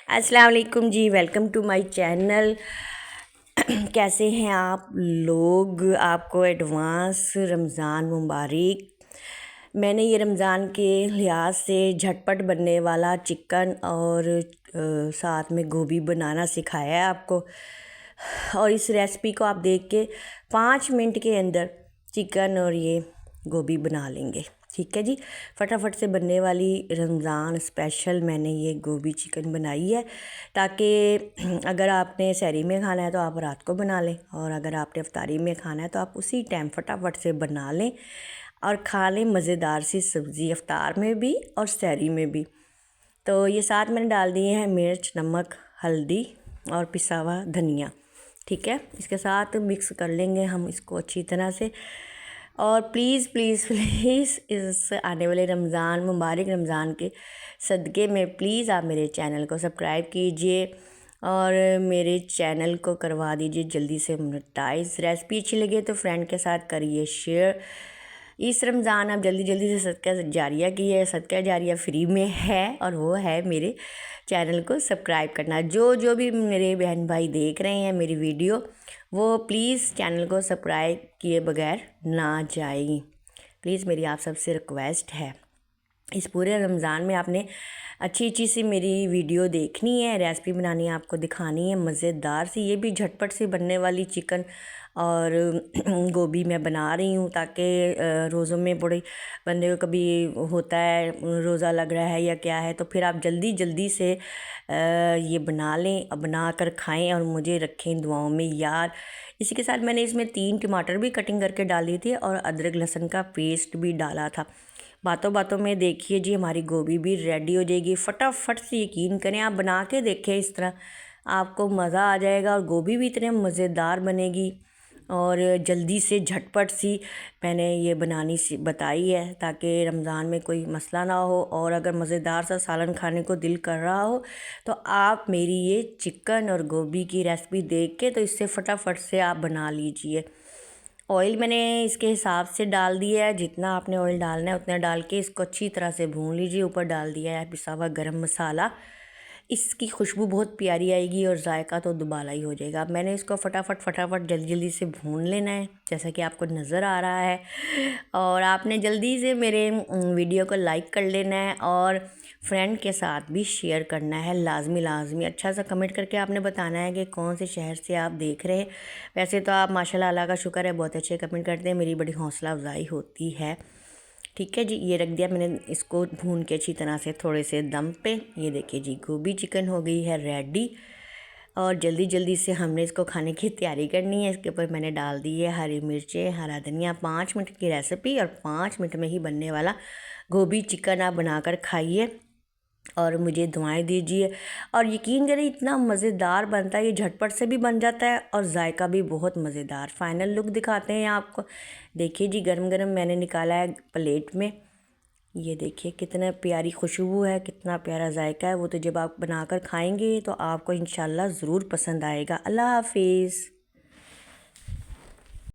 अस्सलाम वालेकुम जी। Welcome to my channel. कैसे हैं आप लोग? आपको एडवांस रमज़ान मुबारक। मैंने ये रमज़ान के लिहाज से झटपट बनने वाला चिकन और साथ में गोभी बनाना सिखाया है आपको। और इस रेसिपी को आप देख के 5 मिनट के अंदर चिकन और ये गोभी बना लेंगे। ठीक है जी, फटाफट से बनने वाली रमज़ान स्पेशल मैंने ये गोभी चिकन बनाई है, ताकि अगर आपने सहरी में खाना है तो आप रात को बना लें, और अगर आपने इफ्तारी में खाना है तो आप उसी टाइम फटाफट से बना लें और खा लें मज़ेदार सी सब्ज़ी, इफ्तार में भी और सहरी में भी। तो ये साथ मैंने डाल दिए हैं मिर्च, नमक, हल्दी और पिसा हुआ धनिया। ठीक है, इसके साथ मिक्स कर लेंगे हम इसको अच्छी तरह से। और प्लीज़ प्लीज़ प्लीज़ इस आने वाले रमज़ान मुबारक रमज़ान के सदक़े में प्लीज़ आप मेरे चैनल को सब्सक्राइब कीजिए और मेरे चैनल को करवा दीजिए जल्दी से मोनेटाइज। रेसिपी अच्छी लगे तो फ्रेंड के साथ करिए शेयर। इस रमज़ान आप जल्दी जल्दी से सदका जारिया कीजिए। सदका जारिया फ्री में है और वो है मेरे चैनल को सब्सक्राइब करना। जो जो भी मेरे बहन भाई देख रहे हैं मेरी वीडियो, वो प्लीज़ चैनल को सब्सक्राइब किए बगैर ना जाएगी। प्लीज़ मेरी आप सबसे रिक्वेस्ट है। इस पूरे रमज़ान में आपने अच्छी अच्छी सी मेरी वीडियो देखनी है, रेसिपी बनानी है, आपको दिखानी है मज़ेदार सी। ये भी झटपट से बनने वाली चिकन और गोभी मैं बना रही हूँ, ताकि रोज़ों में बड़े बंदे को कभी होता है रोज़ा लग रहा है या क्या है, तो फिर आप जल्दी जल्दी से ये बना लें, बना कर खाएं और मुझे रखें दुआओं में याद। इसी के साथ मैंने इसमें 3 टमाटर भी कटिंग करके डाल दिए थे और अदरक लहसुन का पेस्ट भी डाला था। बातों बातों में देखिए जी हमारी गोभी भी रेडी हो जाएगी। फटाफट से यकीन करें, आप बना के देखें, इस तरह आपको मज़ा आ जाएगा और गोभी भी इतने मज़ेदार बनेगी। और जल्दी से झटपट सी मैंने ये बनानी सी बताई है, ताकि रमज़ान में कोई मसला ना हो। और अगर मज़ेदार सा सालन खाने को दिल कर रहा हो तो आप मेरी ये चिकन और गोभी की रेसिपी देख के तो इससे फटाफट से आप बना लीजिए। ऑयल मैंने इसके हिसाब से डाल दिया है, जितना आपने ऑयल डालना है उतना डाल के इसको अच्छी तरह से भून लीजिए। ऊपर डाल दिया है पिसा हुआ गरम मसाला। इसकी खुशबू बहुत प्यारी आएगी और जायका तो दुबाला ही हो जाएगा। अब मैंने इसको फटाफट जल्दी जल्दी से भून लेना है, जैसा कि आपको नज़र आ रहा है। और आपने जल्दी से मेरे वीडियो को लाइक कर लेना है और फ्रेंड के साथ भी शेयर करना है लाजमी लाजमी। अच्छा सा कमेंट करके आपने बताना है कि कौन से शहर से आप देख रहे हैं। वैसे तो आप माशाल्लाह अल्लाह का शुक्र है बहुत अच्छे कमेंट करते हैं, मेरी बड़ी हौसला अफजाई होती है। ठीक है जी, ये रख दिया मैंने इसको भून के अच्छी तरह से थोड़े से दम पे। ये देखिए जी गोभी चिकन हो गई है रेडी। और जल्दी जल्दी से हमने इसको खाने की तैयारी करनी है। इसके ऊपर मैंने डाल दी है हरी मिर्चें, हरा धनिया। 5 मिनट की रेसिपी और 5 मिनट में ही बनने वाला गोभी चिकन आप बनाकर खाइए और मुझे दुआएं दीजिए। और यकीन करें इतना मज़ेदार बनता है, ये झटपट से भी बन जाता है और जायका भी बहुत मज़ेदार। फाइनल लुक दिखाते हैं आपको। देखिए जी गरम गरम मैंने निकाला है प्लेट में। ये देखिए कितना प्यारी खुशबू है, कितना प्यारा जायका है। वो तो जब आप बनाकर खाएंगे तो आपको इंशाल्लाह ज़रूर पसंद आएगा। अल्लाह हाफिज़।